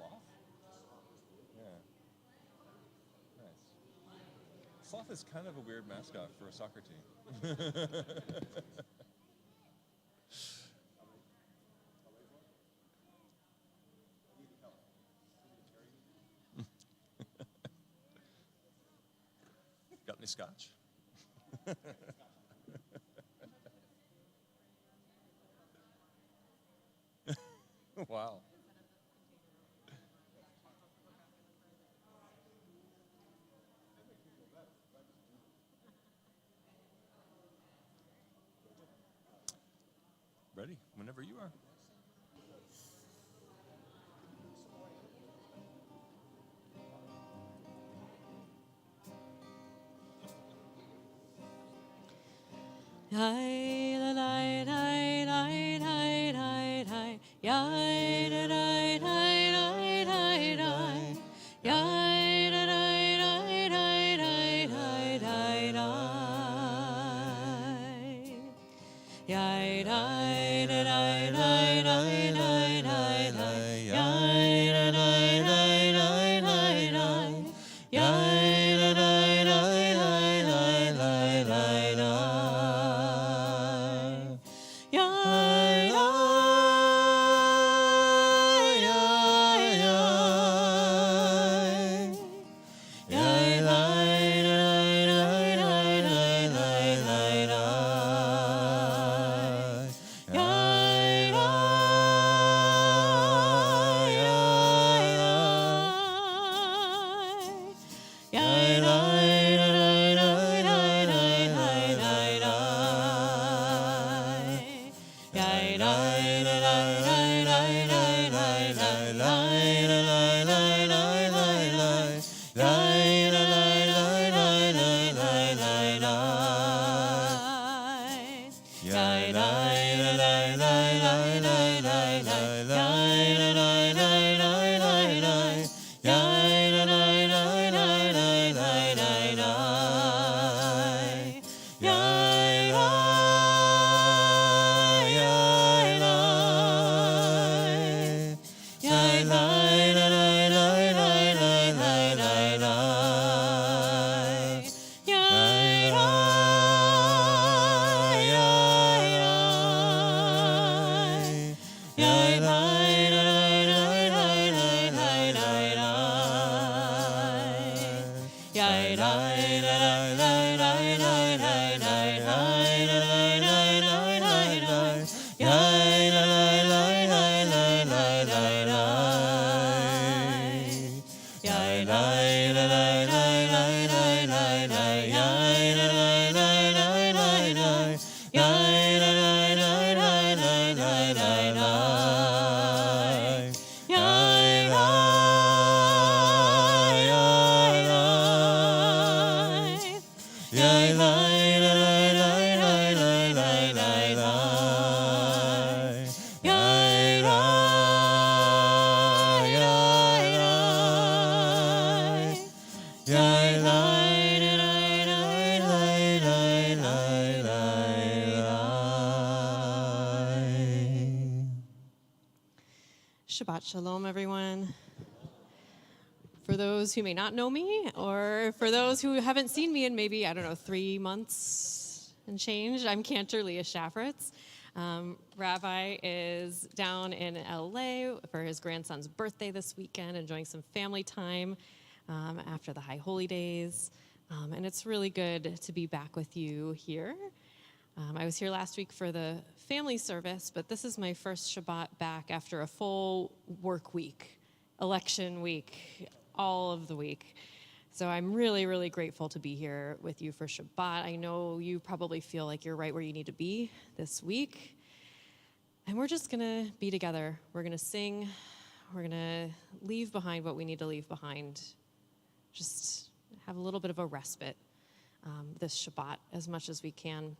Sloth? Yeah. Nice. Sloth is kind of a weird mascot for a soccer team. Got any scotch? Wow. Ready, whenever you are. Shabbat Shalom, everyone. For those who may not know me, or for those who haven't seen me in maybe, 3 months and change, I'm Cantor Leah Shafritz. Rabbi is down in LA for his grandson's birthday this weekend, enjoying some family time after the High Holy Days. And it's really good to be back with you here. I was here last week for the family service, but this is my first Shabbat back after a full work week, election week, all of the week. So I'm really, really grateful to be here with you for Shabbat. I know you probably feel like you're right where you need to be this week. And we're just going to be together. We're going to sing. We're going to leave behind what we need to leave behind. Just have a little bit of a respite this Shabbat as much as we can.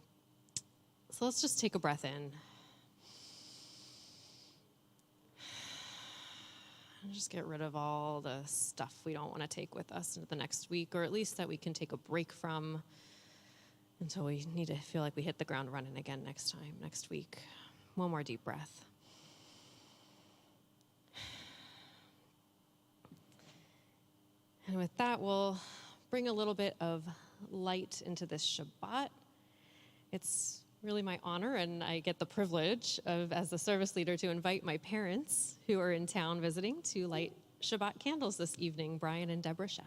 So let's just take a breath in. And just get rid of all the stuff we don't want to take with us into the next week, or at least that we can take a break from until we need to feel like we hit the ground running again next week. One more deep breath. And with that, we'll bring a little bit of light into this Shabbat. It's really my honor, and I get the privilege of, as the service leader, to invite my parents who are in town visiting to light Shabbat candles this evening, Brian and Deborah Shafritz.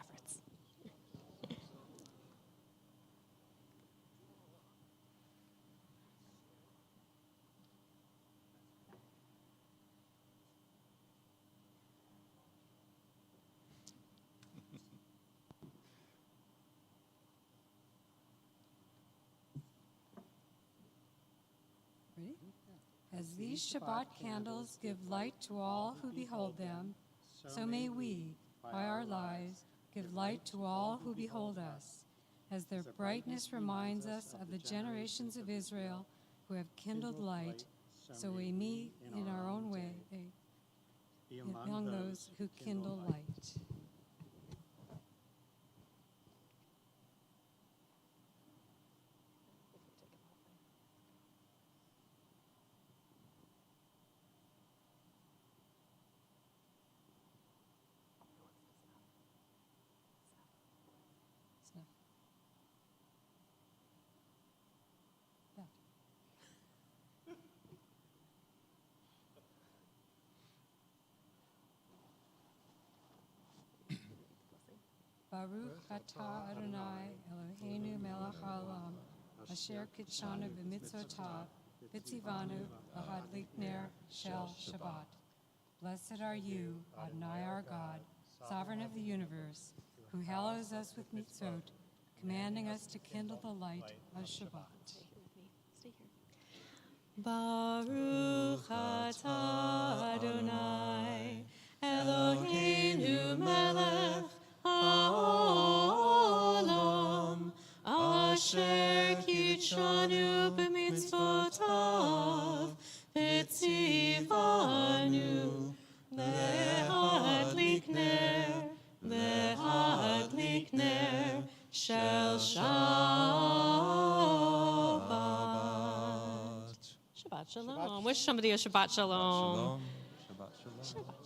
As these Shabbat candles give light to all who behold them, so may we, by our lives, give light to all who behold us, as their brightness reminds us of the generations of Israel who have kindled light, so may we, in our own way, be among those who kindle light. Baruch atah Adonai Eloheinu melech haolam, asher kitshanu b'mitzvotav, v'tzivanu lahadlik ner shel Shabbat. Blessed are you, Adonai our God, sovereign of the universe, who hallows us with mitzvot, commanding us to kindle the light of Shabbat. Baruch atah Adonai Eloheinu melech haolam, asher kitshanu b'mitzvotav, v'tzivanu lehadlik ner shel Shabbat. Shabbat shalom. Wish somebody a Shabbat shalom. Shalom. Shabbat shalom. Shabbat.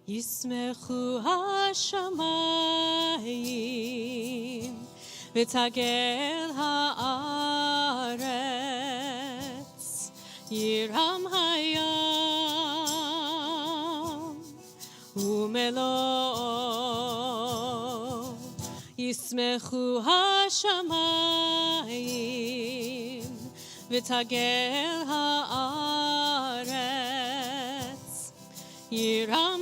Yismechu hashamayim v'tagel haaretz yiram hayam umelo. Yismechu hashamayim v'tagel haaretz yiram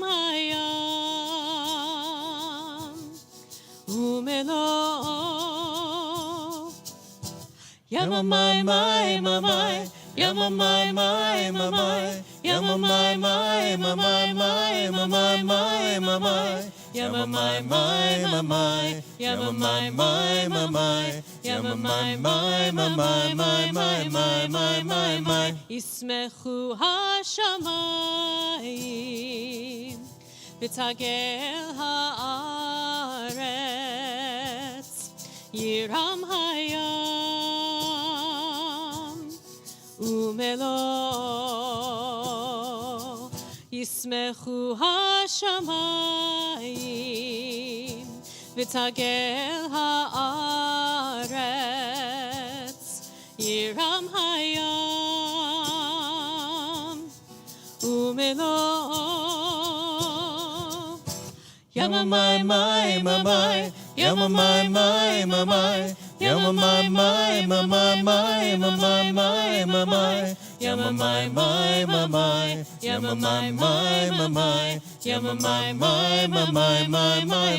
Yamamai, my, mamai, yamamai, my, mamai, yamamai, my, mamai, my, mamai, my, mamai, yamamai, my, mamai, yamamai, my, mamai, yamamai, my, mamai, my. Yismechu hashamayim v'tagel haaretz yiram hayam umelo. Yismechu hashamayim v'tagel haaretz yiram hayam umelo. Yamamai, my, mamai, yamamai, my, mamai, yamamai, my, mamai, my, mamai, my, mamai, yamamai, my, mamai, yamamai, my, mamai, yamamai, my, mamai, my,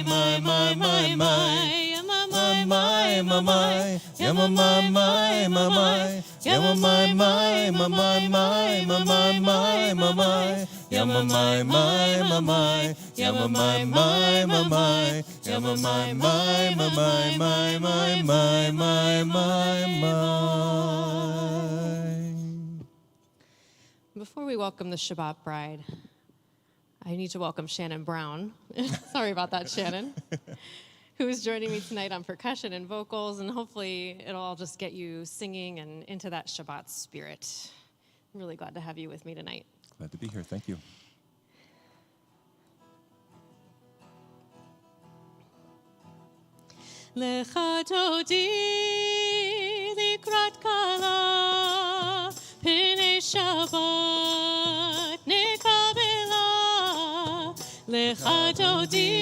yamamai, my, my, my, my, yeah, my, my, my, my, my, yeah, my, my, my, my, my, my, my, my, my, my, my, yeah, my, my, my, my, my, yeah, my, my, my, my, my, yeah, my, my, my, my, my, my, my, my, my, my. Before we welcome the Shabbat bride, I need to welcome Shannon Brown. Sorry about that, Shannon. Who is joining me tonight on percussion and vocals, and hopefully it'll all just get you singing and into that Shabbat spirit. I'm really glad to have you with me tonight. Glad to be here. Thank you. Lecha dodi likrat kala, pnei Shabbat nekabela. Lecha dodi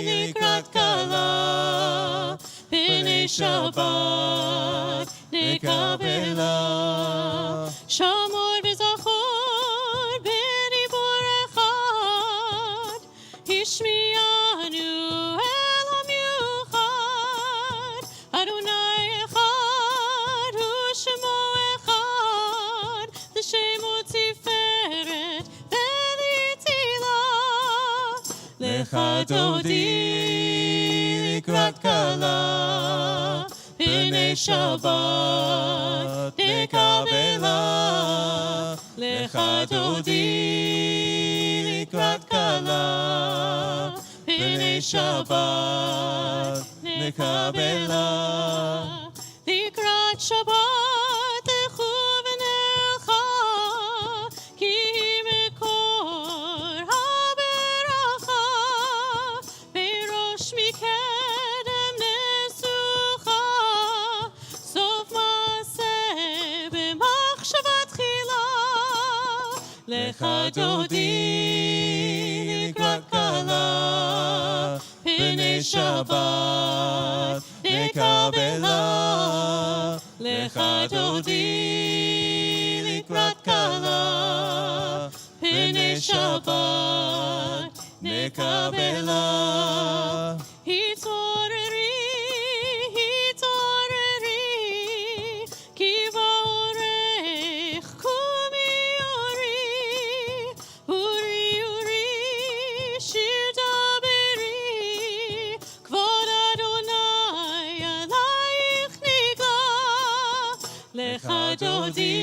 likrat kala, pnei Shabbat nekabela. Shamor v'zachor b'dibur echad, Hishmianu el hamiuchad. Adonai echad u'shemo echad, l'shemo tiferet v'litila. Lecha dodi likrat kala, pnei Shabbat nekabela. Lecha dodi likrat kala, pnei Shabbat nekabela. Likrat Shabbat lechu v'necha, ki mekor haberacha. Berosh mikedem nesucha, sof maaseh b'machshava tchila. Lecha dodi likrat kala, pnei Shabbat nekabela. Lecha dodi likrat kala, pnei Shabbat nekabela. Hitoreri, hitoreri, ki va'orech kumi ori. Uri, uri, shir daberi, kvod Adonai alayich niga. Lecha dodi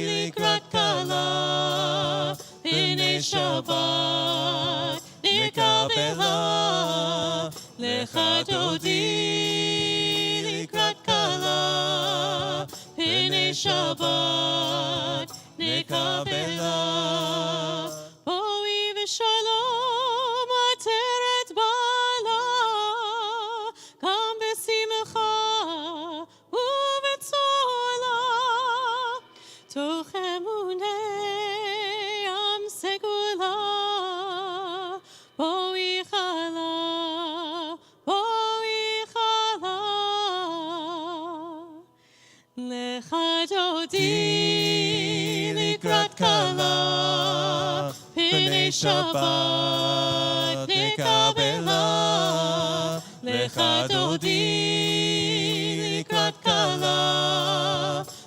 likrat kala, pnei Shabbat nekabela. Lecha dodi likrat kala, pnei Shabbat nekabela. Boi v'shalom ateret bala, gam b'simcha u'b'tzola. Toch emunei am segula, boi chala, boi chala. Lecha dodi likrat kala, pnei Shabbat nekabela. Lecha dodi likrat kala,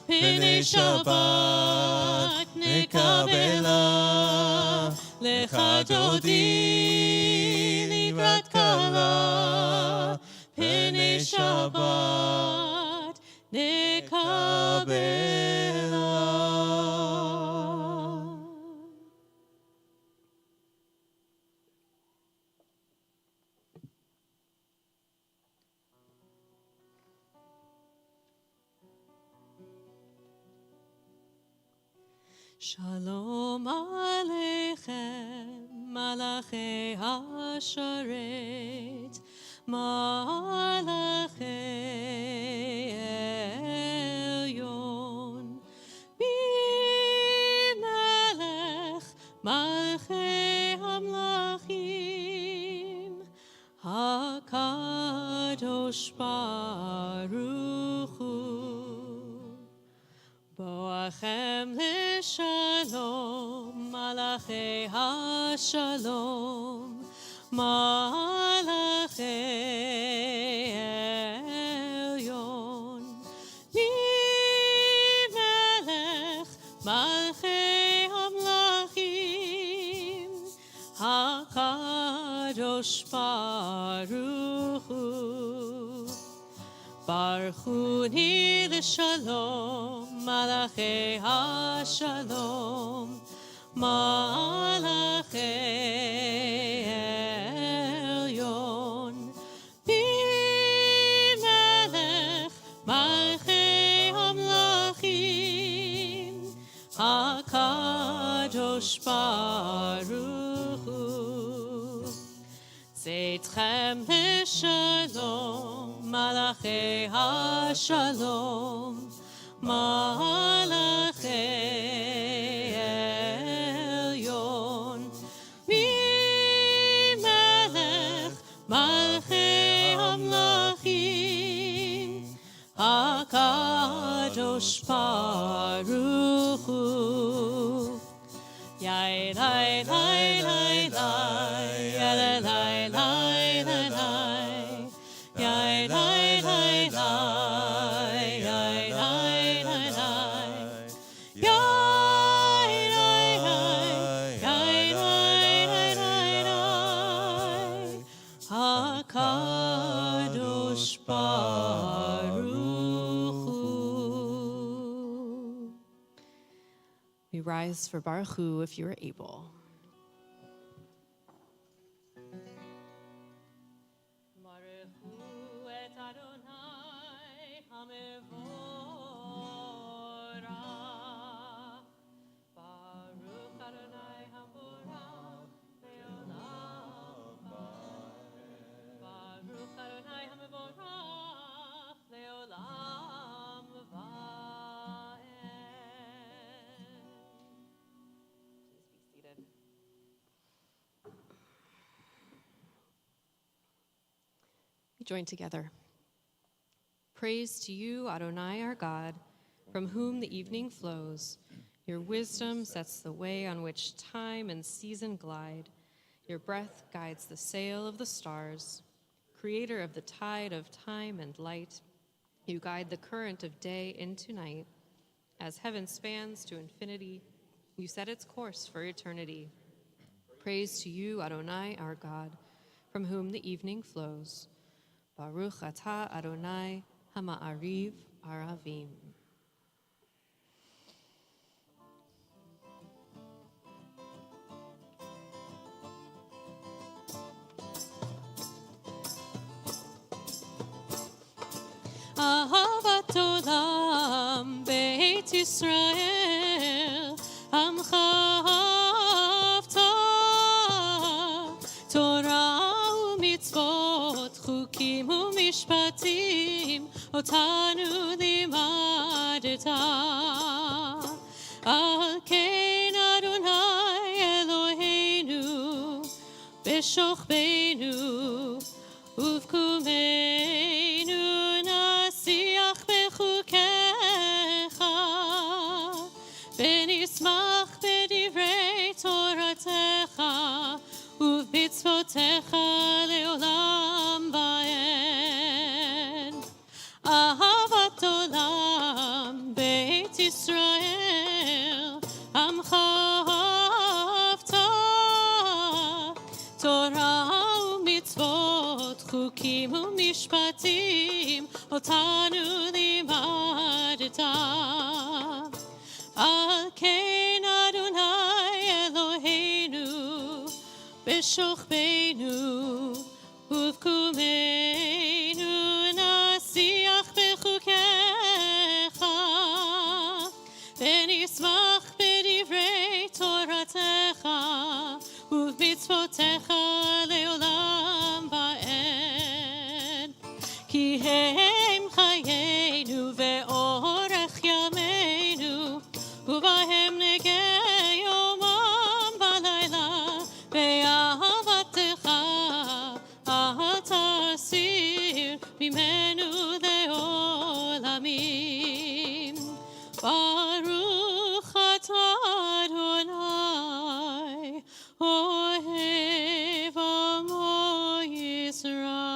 pnei Shabbat nekabela. Lecha dodi likrat kala, pnei Shabbat nekabela. Shalom Aleichem, Malachei HaSharet, Malachei Elyon, Bimelech, Malachei Hamlachim, HaKadosh Baruch Hu. Boachem l'shalom, Malachei HaShalom, Malachei HaKadosh Baruch Hu. Baruchuni l'shalom, Malachei HaShalom, Malachei Elyon. Bimelech Malchei Hamlachim, HaKadosh Baruch Hu. Zeitchem l'shalom, Malachei HaShalom, Malachei Elyon. Bimelech Malchei Hamlachim, HaKadosh Baruch Hu. Yai lai lai lai lai, yai lai lai lai lai, yai lai lai lai, yai lai lai lai, yai lai lai, yai lai lai lai, HaKadosh Baruch Hu. We rise for Baruch Hu if you are able. Baruch Hu et Adonai HaMevorach. Baruch Adonai HaMevorach le'olam va'ed. Baruch Adonai HaMevorach le'olam va'ed. Please be seated. We join together. Praise to you, Adonai, our God, from whom the evening flows. Your wisdom sets the way on which time and season glide. Your breath guides the sail of the stars. Creator of the tide of time and light, you guide the current of day into night. As heaven spans to infinity, you set its course for eternity. Praise to you, Adonai, our God, from whom the evening flows. Baruch atah Adonai Hama'ariv Aravim. Ahavat olam Beit Yisrael Amcha Havta Torah u'mitzvot Chukim u'mishpatim Otanu limadeta Al kein Adonai Eloheinu B'shochbeinu Uvkumeinu Nasiach bechukecha V'nismach b'divrei Toratecha Uv'mitzvotecha le'olam va'ed. Ahavat olam Beit Yisrael Amcha Havta Torah u'mitzvot Chukim u'mishpatim Otanu limadeta Al kein Adonai Eloheinu B'shochbeinu Uv'kumeinu Nasiach bechukecha V'nismach b'divrei Toratecha Uv'mitzvotecha le'olam va'ed. Ki hem chayenu ve'orech yameinu Uvahem negei yomam v'layla Ve'ahavatecha al tasir mimenu le'olamim. Baruch atah Adonai Ohev amo Yisrael.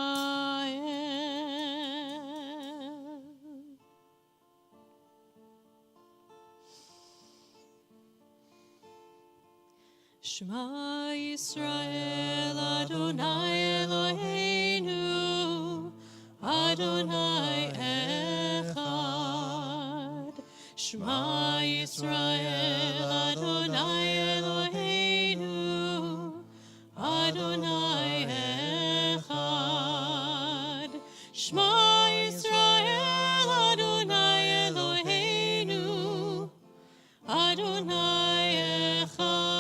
Shema Yisrael, Adonai Eloheinu, Adonai Echad. Shema Yisrael, Adonai Eloheinu, Adonai Echad. Shema Yisrael, Adonai Eloheinu, Adonai Echad.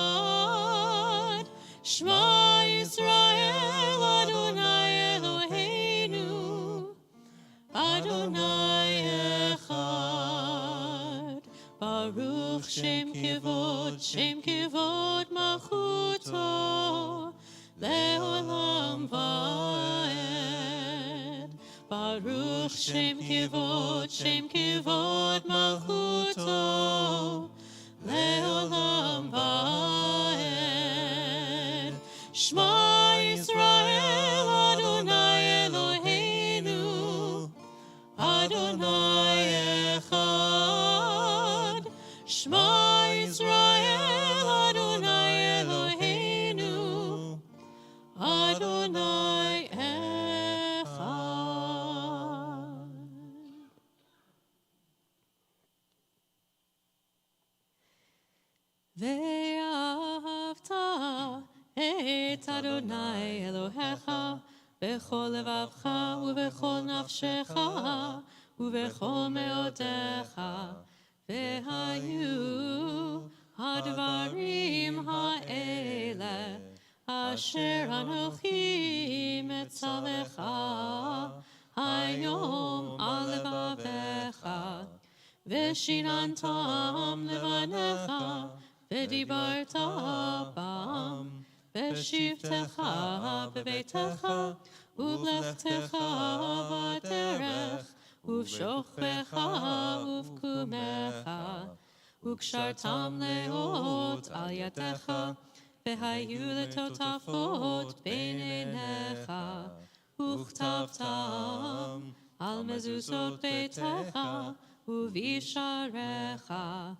Shema Yisrael, Adonai Eloheinu, Adonai Echad. Baruch Shem Kivod Malchuto, Leolam Vaed. Baruch Shem Kivod Malchuto, Leolam Vaed. Shema Yisrael, Adonai Eloheinu, Adonai Echad. Shema Yisrael, Adonai Eloheinu, Adonai Echad. Ve'ahavta et Adonai Elohecha bechol levavcha ubechol nafshecha ubechol meodecha vehayu hadvarim ha'ele asher anochi metzalecha hayom al levavecha veshinantam levanecha vedibarta bam Beshivtecha bebeitecha, ublechtecha baderech, uvshochvecha uvkumecha, ukshartam leot al yadecha, vehayu letotafot beinenecha, uchtavtam al mezuzot beitecha, uvisharecha,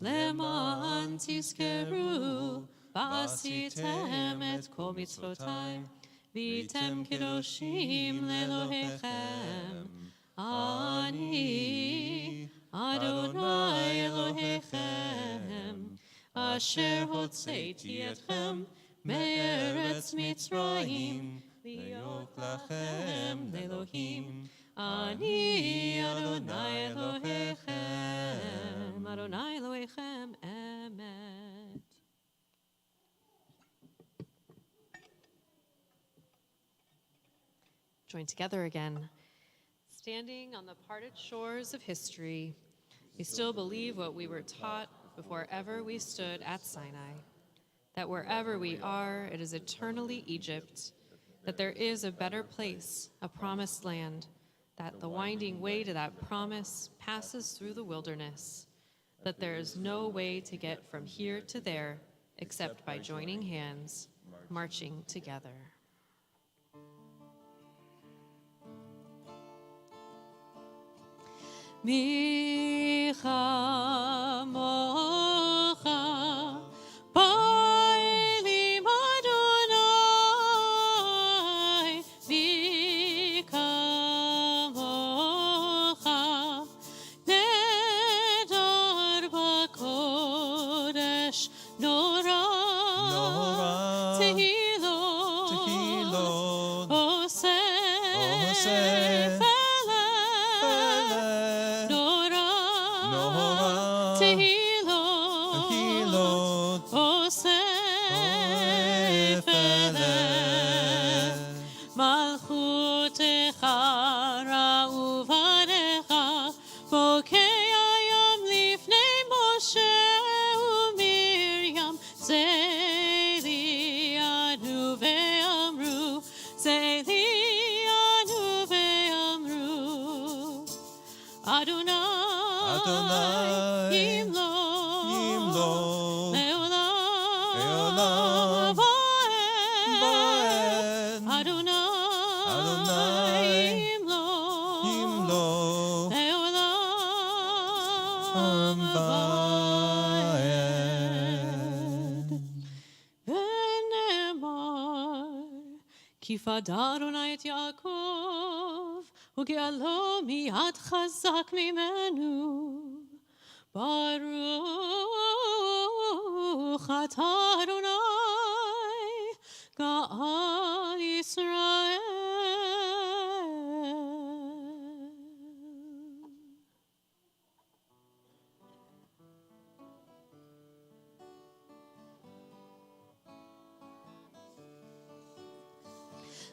leman tizkeru, V'asitem et kol mitzvotai, v'yitem kedoshim leElohechem. Ani Adonai Elohechem, asher hotzeiti etchem me'eretz Mitzrayim, liot lachem leElohim. Ani Adonai Elohechem, Adonai Elohechem, Emet. Join together again. Standing on the parted shores of history, we still believe what we were taught before ever we stood at Sinai, that wherever we are, it is eternally Egypt, that there is a better place, a promised land, that the winding way to that promise passes through the wilderness, that there is no way to get from here to there except by joining hands, marching together. Micha mocha ba'elim Adonai, Micha mocha nedar b'kodesh nora tehilot oseh כי פדה אדוני את יעקב, וגאלו מיד חזק ממנו. ברוך אתה אדוני, גאל ישראל.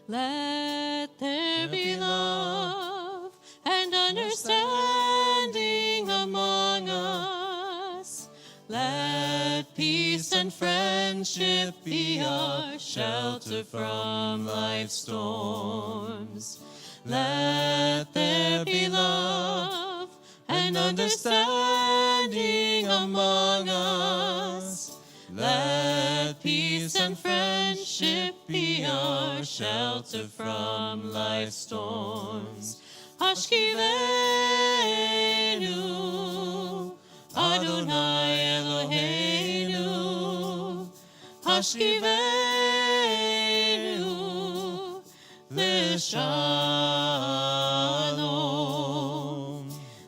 Let there be love and understanding among us. Let peace and friendship be our shelter from life's storms. Let there be love and understanding among us. Let peace and friendship be our shelter from life's storms. Hashkivenu, Adonai Eloheinu. Hashkivenu, L'shalom.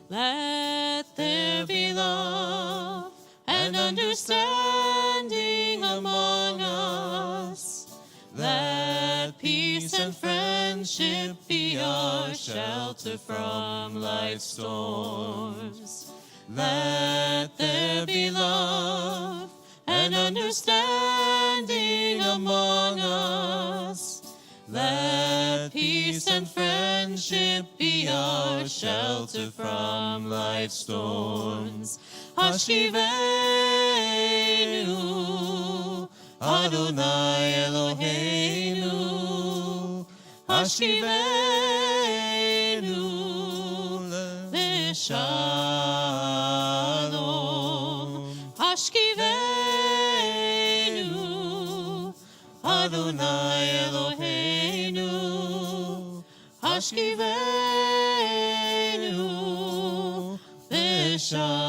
Let there be love and understanding among us. Let peace and friendship be our shelter from life's storms. Let there be love and understanding among us. Let peace and friendship be our shelter from life's storms. Hashkivenu, Adonai Eloheinu. Hashkivenu, L'shalom. Hashkivenu, Adonai Eloheinu. Hashkivenu, L'shalom.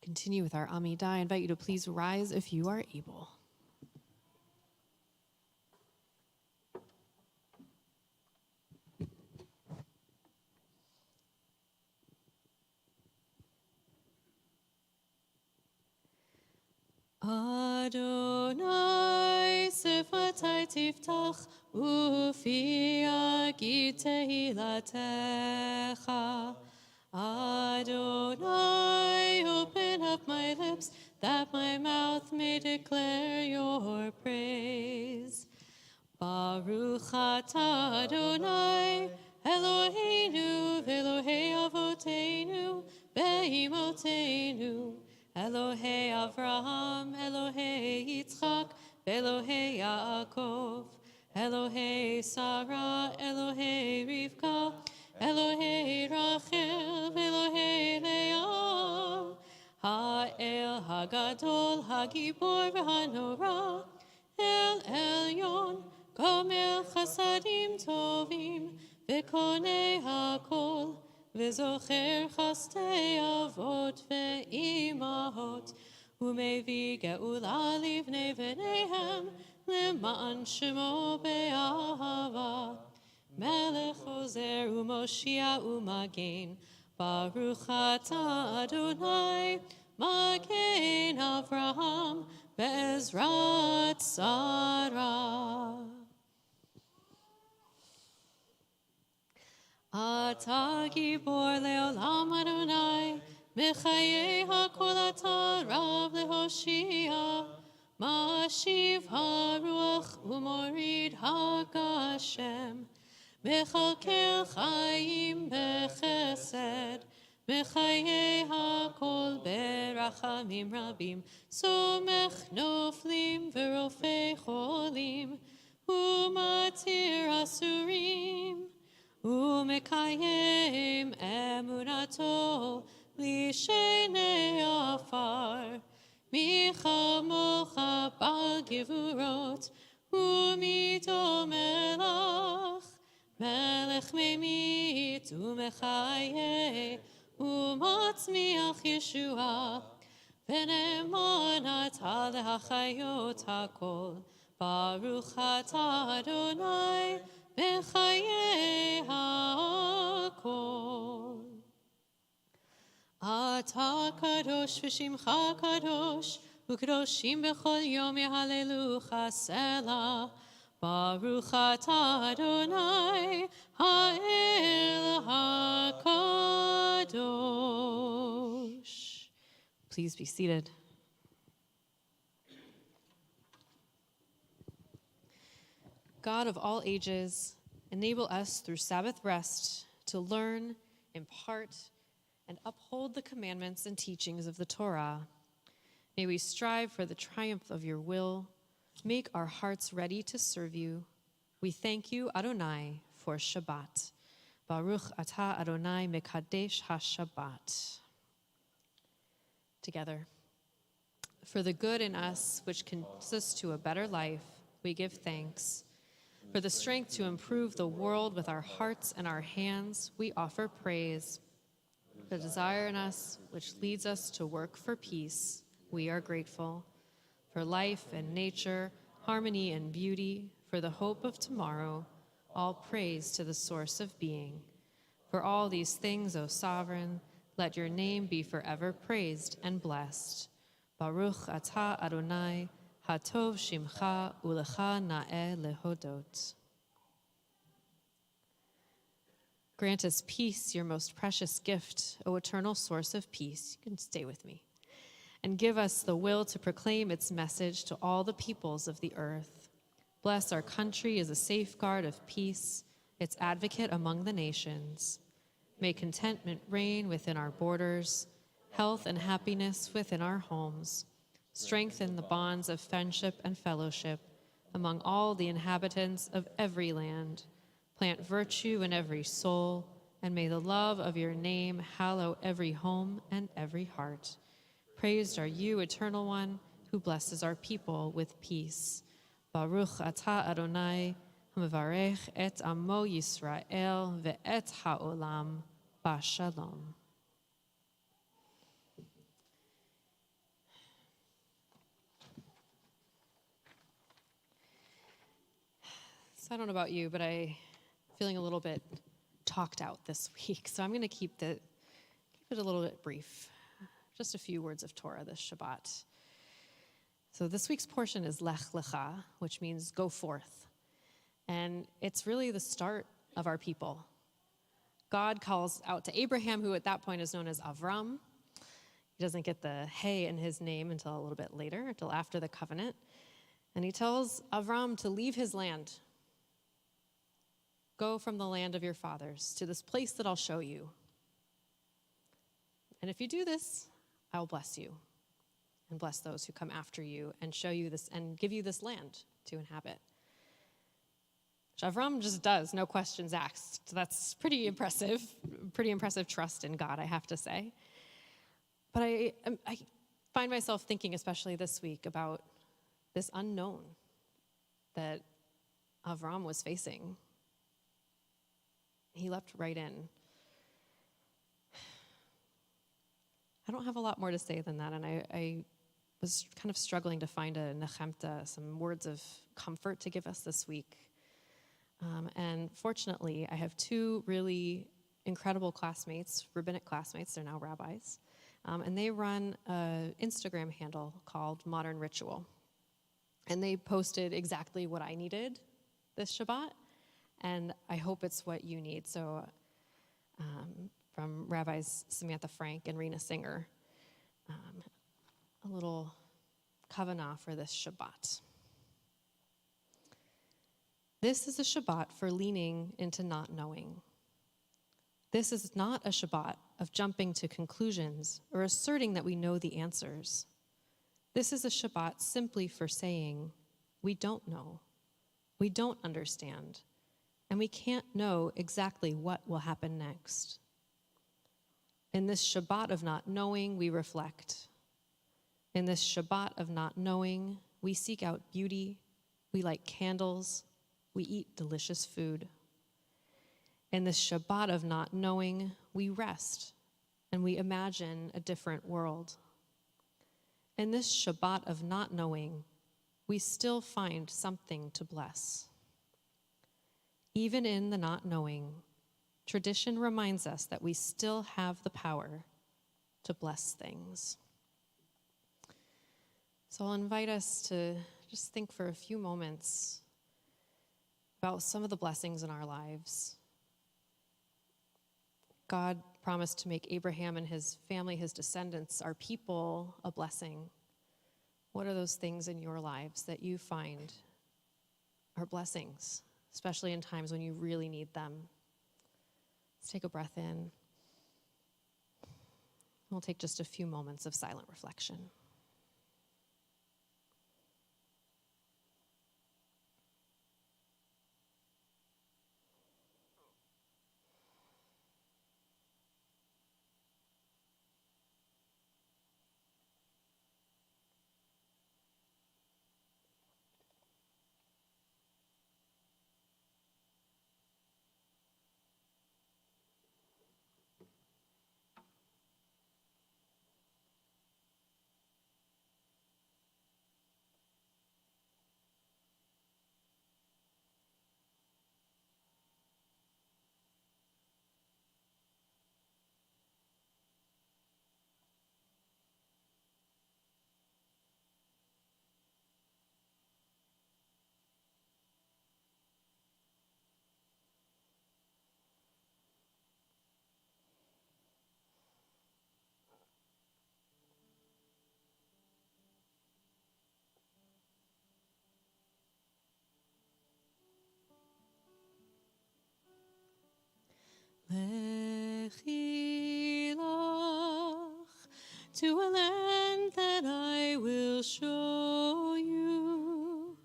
Continue with our Amidah. I invite you to please rise if you are able. Adonai sifatai tiftach ufi yagid tehilatecha. Adonai, open up my lips that my mouth may declare your praise. Baruch atah Adonai, Eloheinu v'Elohei avotenu ve'imotenu. Elohei Avraham, Elohei Yitzchak, Elohei Yaakov, Elohei Sarah, Elohei Rivka, Elohei Rachel, Elohei Leah, Ha'el Hagadol, Hagibor v'Hanora, El Elyon, Gomel Chasadim Tovim, V'konei HaKol, V'zocher chastei avot ve'imahot, u'mevi ge'ula livnei v'neihem, le'ma'an shemo be'ahava. Melech ozer u'moshia u'magen, Baruch atah Adonai, Magen Avraham, Be'ezrat Sarah. Ata gibor le'olam Adonai, Mechayei hakol ata rav lehoshia, Ma'ashiv haruach u'morid hagashem, Mechalkel chayim bechesed, Mechayei hakol berachamim rabim, Somech noflim v'rofei cholim, U'matir asurim, Umekayem emunato lishenei afar, michamocha bagivurot, umito melach, מלך ממית ומחיה ומצמיח ישועה ונאמנתה להחיות הכל. ברוך אתה אדוני בחיי הכל. אתה קדוש ושמך קדוש וקדושים בכל יום יהללוך סלה. ברוך אתה אדוני האל הקדוש. Please be seated. God of all ages, enable us through Sabbath rest to learn, impart, and uphold the commandments and teachings of the Torah. May we strive for the triumph of your will. Make our hearts ready to serve you. We thank you, Adonai, for Shabbat. Baruch atah Adonai mekadesh ha-Shabbat. Together. For the good in us, which consists to a better life, we give thanks. For the strength to improve the world with our hearts and our hands, we offer praise. The desire in us, which leads us to work for peace, we are grateful. For life and nature, harmony and beauty, for the hope of tomorrow, all praise to the source of being. For all these things, O Sovereign, let your name be forever praised and blessed. Baruch atah Adonai, hatov shimcha ulecha na'eh lehodot. Grant us peace, your most precious gift, O eternal source of peace. You can stay with me. And give us the will to proclaim its message to all the peoples of the earth. Bless our country as a safeguard of peace, its advocate among the nations. May contentment reign within our borders, health and happiness within our homes. Strengthen the bonds of friendship and fellowship among all the inhabitants of every land. Plant virtue in every soul, and may the love of your name hallow every home and every heart. Praised are you, Eternal One, who blesses our people with peace. Baruch atah Adonai, hamevarech et amo Yisrael ve'et ha'olam b'shalom. So I don't know about you, but I'm feeling a little bit talked out this week, so I'm going to keep it a little bit brief. Just a few words of Torah this Shabbat. So this week's portion is Lech Lecha, which means go forth. And it's really the start of our people. God calls out to Abraham, who at that point is known as Avram. He doesn't get the hey in his name until a little bit later, until after the covenant. And he tells Avram to leave his land. Go from the land of your fathers to this place that I'll show you. And if you do this, I will bless you and bless those who come after you and show you this and give you this land to inhabit. Which Avram just does, no questions asked. So that's pretty impressive trust in God, I have to say. But I find myself thinking, especially this week, about this unknown that Avram was facing. He leapt right in. I don't have a lot more to say than that, and I was kind of struggling to find a nechemta, some words of comfort to give us this week. And fortunately, I have two really incredible classmates, rabbinic classmates, they're now rabbis, and they run an Instagram handle called Modern Ritual. And they posted exactly what I needed this Shabbat, and I hope it's what you need. So from Rabbis Samantha Frank and Rena Singer, a little kavanah for this Shabbat. This is a Shabbat for leaning into not knowing. This is not a Shabbat of jumping to conclusions or asserting that we know the answers. This is a Shabbat simply for saying, we don't know, we don't understand, and we can't know exactly what will happen next. In this Shabbat of not knowing, we reflect. In this Shabbat of not knowing, we seek out beauty, we light candles, we eat delicious food. In this Shabbat of not knowing, we rest and we imagine a different world. In this Shabbat of not knowing, we still find something to bless. Even in the not knowing, tradition reminds us that we still have the power to bless things. So I'll invite us to just think for a few moments about some of the blessings in our lives. God promised to make Abraham and his family, his descendants, our people, a blessing. What are those things in your lives that you find are blessings, especially in times when you really need them? Let's take a breath in. We'll take just a few moments of silent reflection. Lechi lach, to a land that I will show you.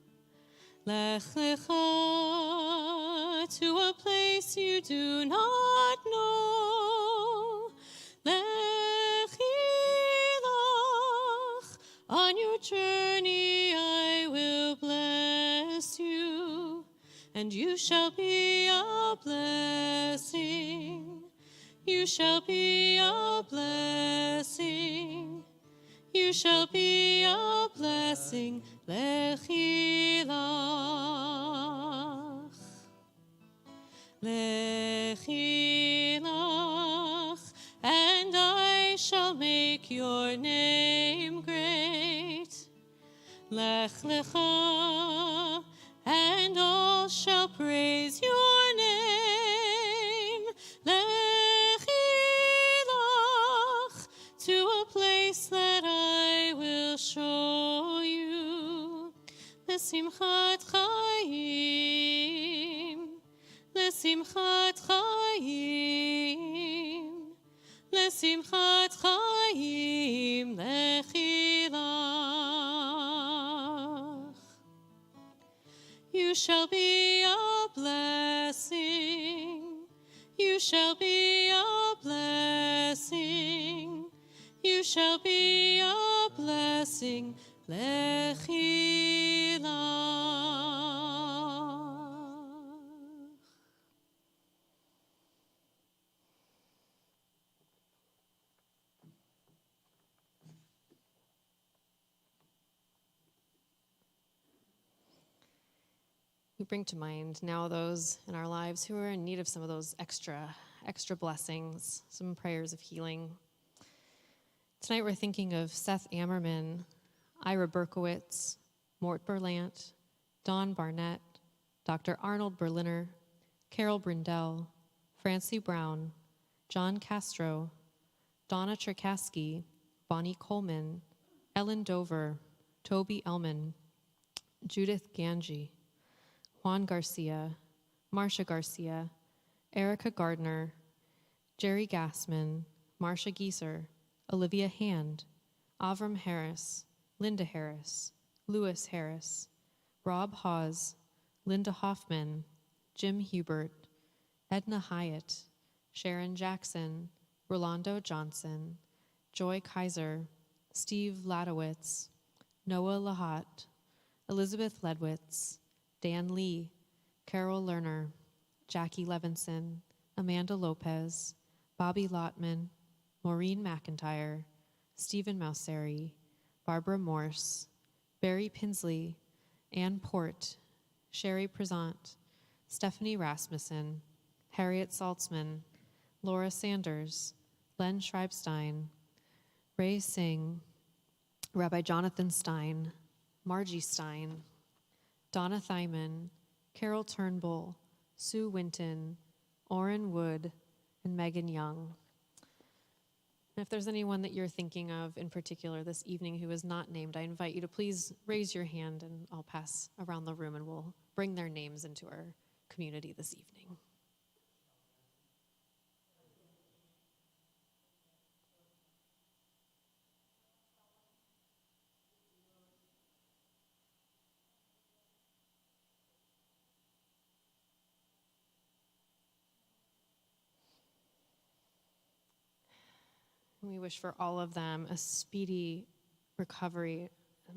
Lech lecha, to a place you do not know. Lechi lach, on your journey I will bless you, and you shall be a blessing. You shall be a blessing. You shall be a blessing. Lechi lach. Lechi lach. And I shall make your name great. Lech lecha. And all shall praise your name. Lechi lach, to a place that I will show you. Lesimchat chayim, lesimchat chayim, lesimchat chayim, lechi lach. You shall be a blessing. You shall be a blessing. You shall be a blessing. Lechi lach. We bring to mind now those in our lives who are in need of some of those extra blessings, some prayers of healing. Tonight we're thinking of Seth Ammerman, Ira Berkowitz, Mort Berlant, Dawn Barnett, Dr. Arnold Berliner, Carol Brindell, Francie Brown, John Castro, Donna Cherkasky, Bonnie Coleman, Ellen Dover, Toby Ellman, Judith Ganji, Juan Garcia, Marcia Garcia, Erica Gardner, Jerry Gassman, Marcia Gieser, Olivia Hand, Avram Harris, Linda Harris, Lewis Harris, Rob Hawes, Linda Hoffman, Jim Hubert, Edna Hyatt, Sharon Jackson, Rolando Johnson, Joy Kaiser, Steve Ladowitz, Noah Lahat, Elizabeth Ledwitz, Dan Lee, Carol Lerner, Jackie Levinson, Amanda Lopez, Bobby Lotman, Maureen McIntyre, Stephen Mouseri, Barbara Morse, Barry Pinsley, Ann Port, Sherry Prezant, Stephanie Rasmussen, Harriet Saltzman, Laura Sanders, Len Schreibstein, Ray Singh, Rabbi Jonathan Stein, Margie Stein, Donna Thyman, Carol Turnbull, Sue Winton, Orrin Wood, and Megan Young. And if there's anyone that you're thinking of in particular this evening who is not named, I invite you to please raise your hand and I'll pass around the room and we'll bring their names into our community this evening. We wish for all of them a speedy recovery,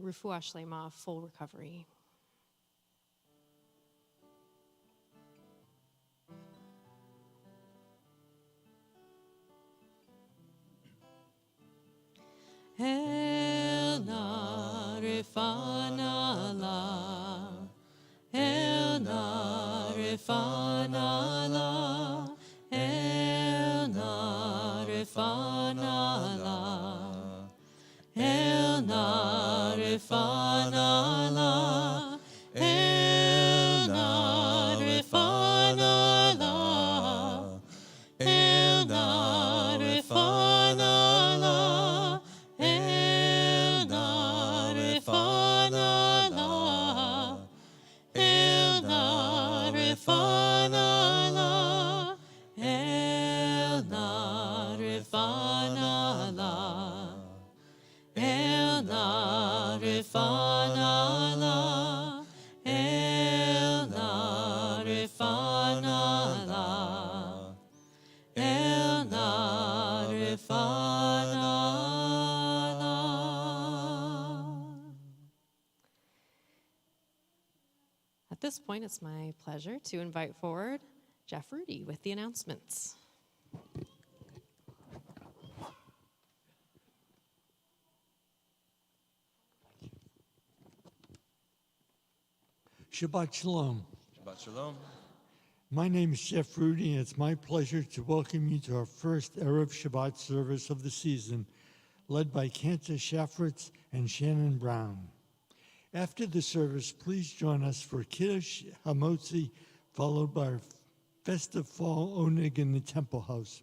refuah shlema, full recovery. El na refana la, el na refana la, el na refana la, el na refana la, el na refana la, el na refana la, el na refana la, el na refana la, el na refana la, el na refana la, el na refana la, el na refana la. At this point, it's my pleasure to invite forward Jeff Rudy with the announcements. Shabbat Shalom. Shabbat Shalom. My name is Jeff Rudy, and it's my pleasure to welcome you to our first Erev Shabbat service of the season, led by Kanta Shafritz and Shannon Brown. After the service, please join us for Kiddush Hamotzi, followed by our festive fall oneg in the Temple House.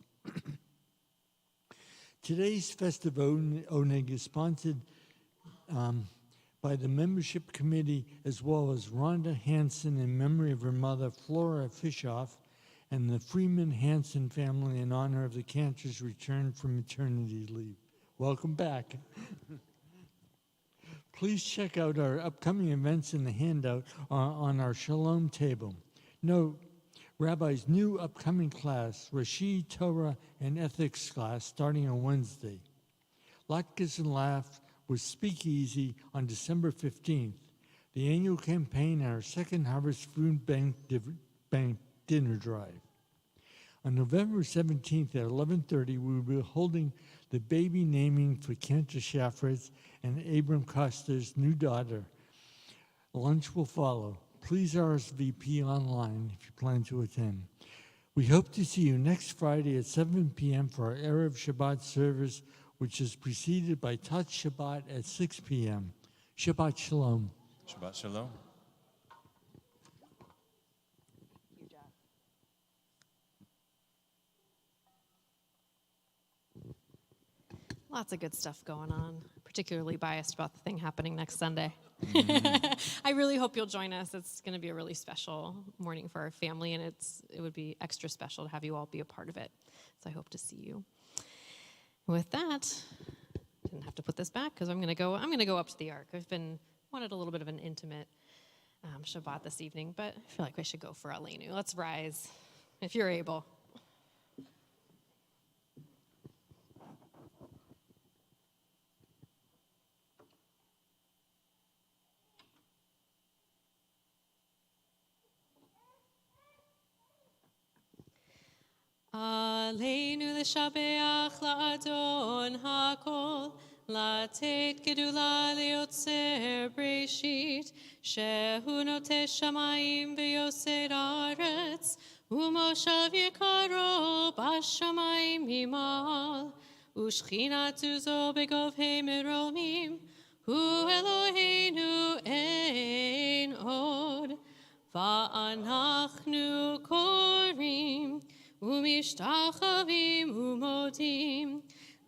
Today's festive oneg is sponsored by the membership committee, as well as Rhonda Hansen in memory of her mother, Flora Fishoff, and the Freeman Hansen family in honor of the Cantors' return from maternity leave. Welcome back. Please check out our upcoming events in the handout on our Shalom table. Note, Rabbi's new upcoming class, Rashi, Torah, and Ethics class, starting on Wednesday. Latkes and Laugh with Speakeasy on December 15th, the annual campaign and our second Harvest Food Bank dinner drive. On November 17th at 11:30, we will be holding the baby naming for Kenta Shafritz and Abram Costa's new daughter. Lunch will follow. Please RSVP online if you plan to attend. We hope to see you next Friday at 7 p.m. for our Erev Shabbat service, which is preceded by Tat Shabbat at 6 p.m. Shabbat Shalom. Shabbat Shalom. Lots of good stuff going on. Particularly biased about the thing happening next Sunday. I really hope you'll join us. It's going to be a really special morning for our family, and it would be extra special to have you all be a part of it. So I hope to see you. With that, didn't have to put this back because I'm going to go up to the Ark. I've wanted a little bit of an intimate Shabbat this evening, but I feel like we should go for Aleinu. Let's rise, if you're able. עלינו לשבח לאדון הכל, לתת גדולה ליוצר בראשית, שהוא נוטה שמיים ויוסד ארץ, ומושב יקרו בשמיים ממעל, ושכינת עוזו בגובהי מרומים, הוא אלוהינו אין עוד. ואנחנו קוראים ומשתחווים ומודים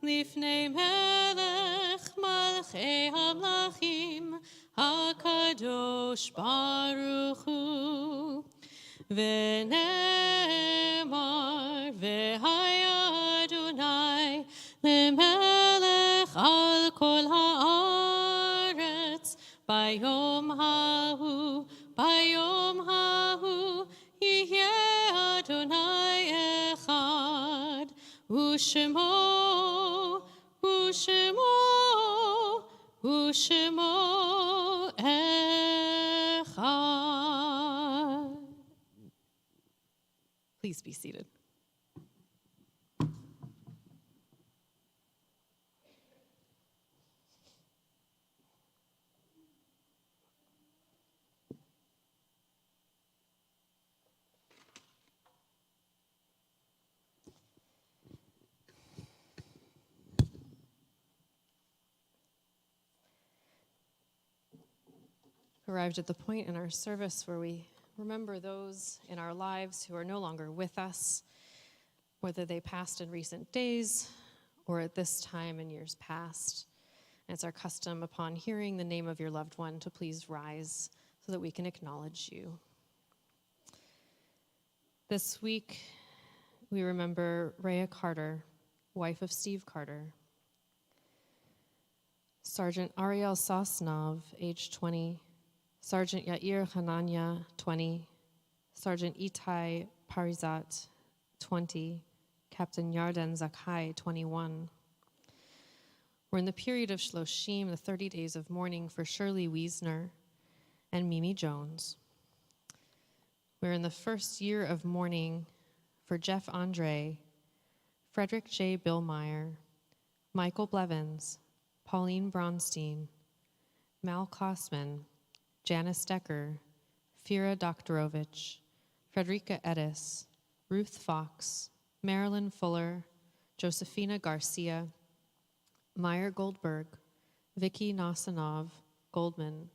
לפני מלך מלכי המלכים הקדוש ברוך הוא. ונאמר והיה אדוני למלך על כל הארץ ביום ההוא, ביום ההוא יהיה אדוני אחד, ושמו, ושמו, ושמו אחד. Please be seated. Arrived at the point in our service where we remember those in our lives who are no longer with us, whether they passed in recent days or at this time in years past. And it's our custom upon hearing the name of your loved one to please rise so that we can acknowledge you. This week, we remember Rhea Carter, wife of Steve Carter. Sergeant Ariel Sosnov, age 20. Sergeant Yair Hananya, 20. Sergeant Itai Parizat, 20. Captain Yarden Zakai, 21. We're in the period of Shloshim, the 30 days of mourning for Shirley Wiesner and Mimi Jones. We're in the first year of mourning for Jeff Andre, Frederick J. Billmeyer, Michael Blevins, Pauline Bronstein, Mal Kosman, Janice Decker, Fira Doktorovich, Frederica Edis, Ruth Fox, Marilyn Fuller, Josephina Garcia, Meyer Goldberg, Vicky Nasanov Goldman,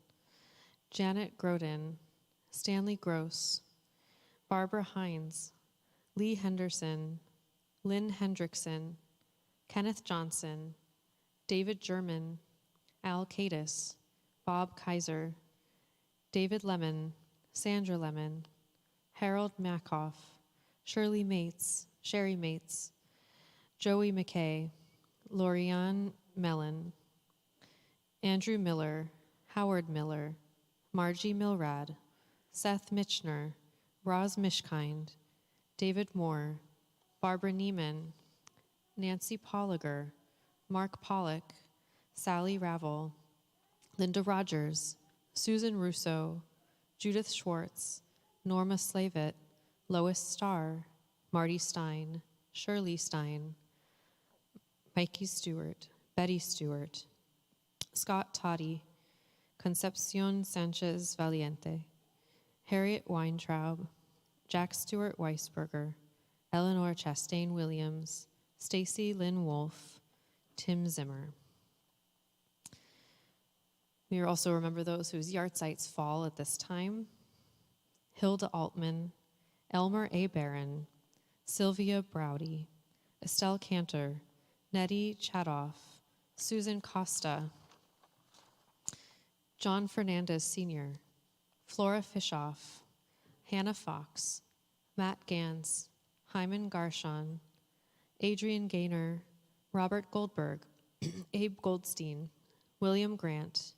Janet Grodin, Stanley Gross, Barbara Hines, Lee Henderson, Lynn Hendrickson, Kenneth Johnson, David German, Al Cadis, Bob Kaiser, David Lemon, Sandra Lemon, Harold Makoff, Shirley Mates, Sherry Mates, Joey McKay, Lorianne Mellon, Andrew Miller, Howard Miller, Margie Milrad, Seth Mitchner, Roz Mishkind, David Moore, Barbara Neiman, Nancy Polliger, Mark Pollock, Sally Ravel, Linda Rogers, Susan Russo, Judith Schwartz, Norma Slavett, Lois Starr, Marty Stein, Shirley Stein, Mikey Stewart, Betty Stewart, Scott Toddy, Concepcion Sanchez Valiente, Harriet Weintraub, Jack Stewart Weisberger, Eleanor Chastain Williams, Stacy Lynn Wolf, Tim Zimmer. We also remember those whose yahrzeits fall at this time: Hilda Altman, Elmer A. Barron, Sylvia Browdy, Estelle Cantor, Nettie Chadoff, Susan Costa, John Fernandez Sr., Flora Fishoff, Hannah Fox, Matt Gans, Hyman Garshon, Adrian Gaynor, Robert Goldberg, Abe Goldstein, William Grant,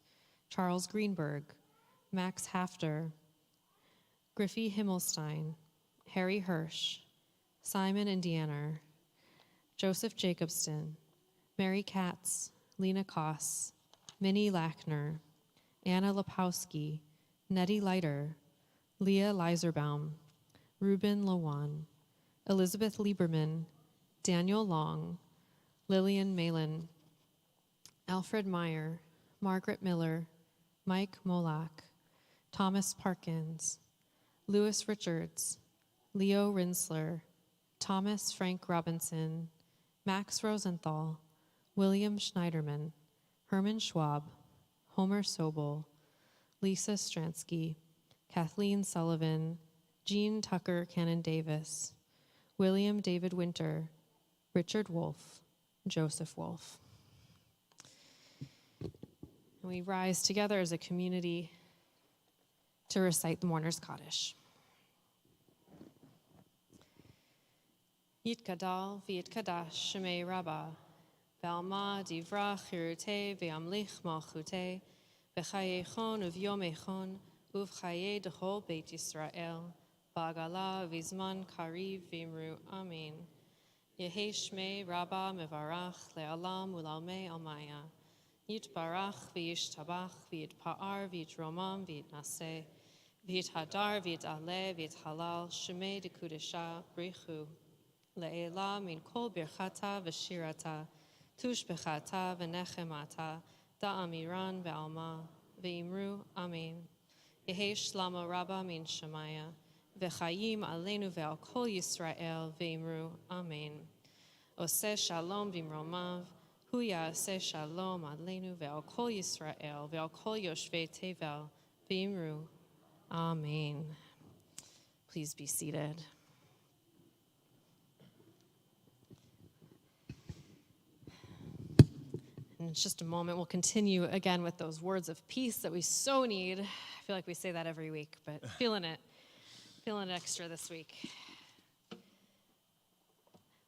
Charles Greenberg, Max Hafter, Griffey Himmelstein, Harry Hirsch, Simon Indianer, Joseph Jacobston, Mary Katz, Lena Koss, Minnie Lackner, Anna Lapowski, Nettie Leiter, Leah Leiserbaum, Ruben Lawan, Elizabeth Lieberman, Daniel Long, Lillian Malin, Alfred Meyer, Margaret Miller, Mike Molak, Thomas Parkins, Louis Richards, Leo Rinsler, Thomas Frank Robinson, Max Rosenthal, William Schneiderman, Herman Schwab, Homer Sobel, Lisa Stransky, Kathleen Sullivan, Jean Tucker Cannon Davis, William David Winter, Richard Wolfe, Joseph Wolfe. And we rise together as a community to recite the Mourner's Kaddish. Yitkadal v'yitkadash shemei Rabbah, B'alma divra chirute v'amlich malchute, B'chayechon uv'yomechon, uv'chaye d'chol Beit Yisrael, Ba'agala v'izman kariv v'imru Amen. Yehi shmei Rabbah mevarach le'alam u'lalmei almaya, Yitbarach v'yishtabach v'yitpa'ar v'yitromam v'yitnaseh, v'yithadar v'yit'aleh v'yithalal, shemei dekudesha brichu, Le'ela min kol birchata v'shirata, tushbechata v'nechemata, da'amiran ve'alma, ve'imru amen. Yehi shlama rabba min shemaya, v'chayim aleinu ve'al kol Yisrael, ve'imru amen. Oseh shalom b'imromav, hu ya'aseh shalom aleinu ve'al kol Yisrael, ve'al kol yoshvei tevel, ve'imru amen. Please be seated. In just a moment, we'll continue again with those words of peace that we so need. I feel like we say that every week, but feeling it extra this week.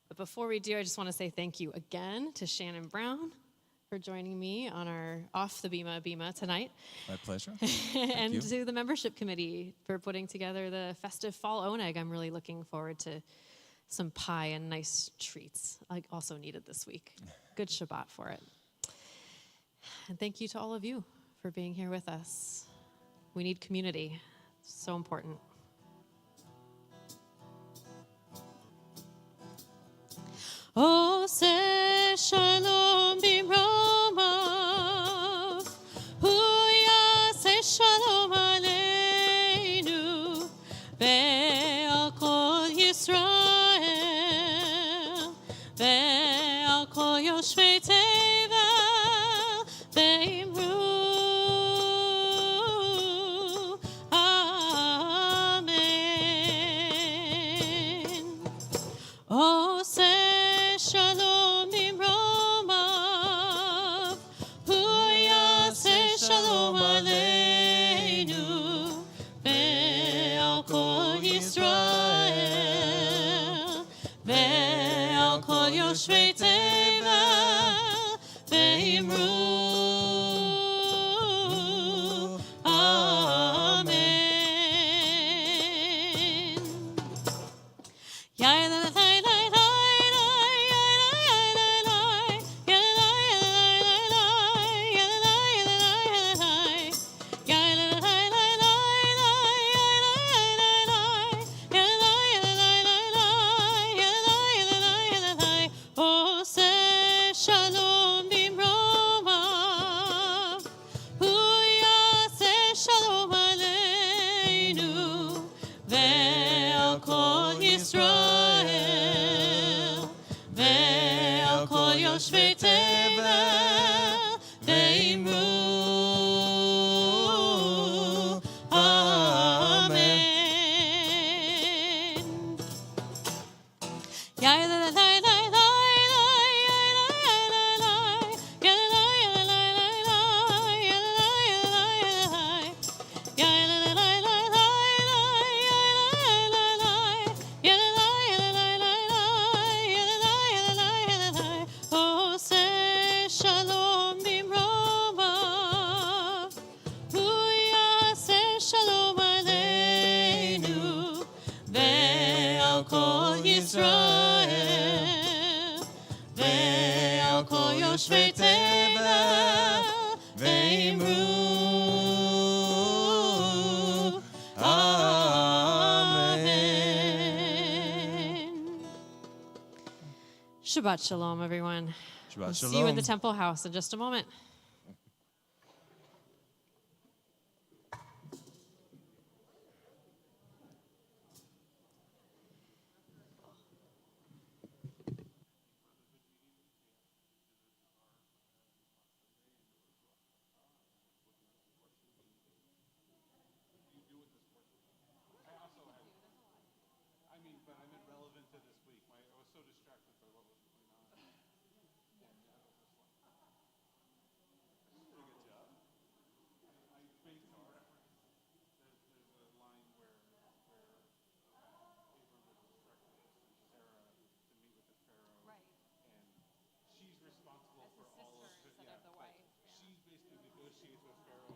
But before we do, I just want to say thank you again to Shannon Brown for joining me on our Off the Bima tonight. My pleasure. And you. to the membership committee for putting together the festive fall oneg. I'm really looking forward to some pie and nice treats. I also needed this week. Good Shabbat for it. And thank you to all of you for being here with us. We need community. It's so important. Oseh shalom b'mromav, hu yaseh shalom aleinu, ve'al kol Yisrael, ve'al kol yoshvei tevel, ve'imru amen. Oseh shalom b'mromav, hu yaseh shalom aleinu, ve'al kol Yisrael, ve'al kol yoshvei tevel, ve'imru amen. Oseh shalom b'mromav, hu yaseh shalom aleinu, ve'al kol Yisrael, ve'al kol yoshvei tevel, ve'imru amen. Oseh shalom b'mromav, hu yaseh shalom aleinu, ve'al kol Yisrael, ve'al kol yoshvei tevel, ve'imru amen. Shabbat Shalom, everyone. Shabbat We'll Shalom. see you in the Temple House in just a moment. She's basically negotiates with Pharaoh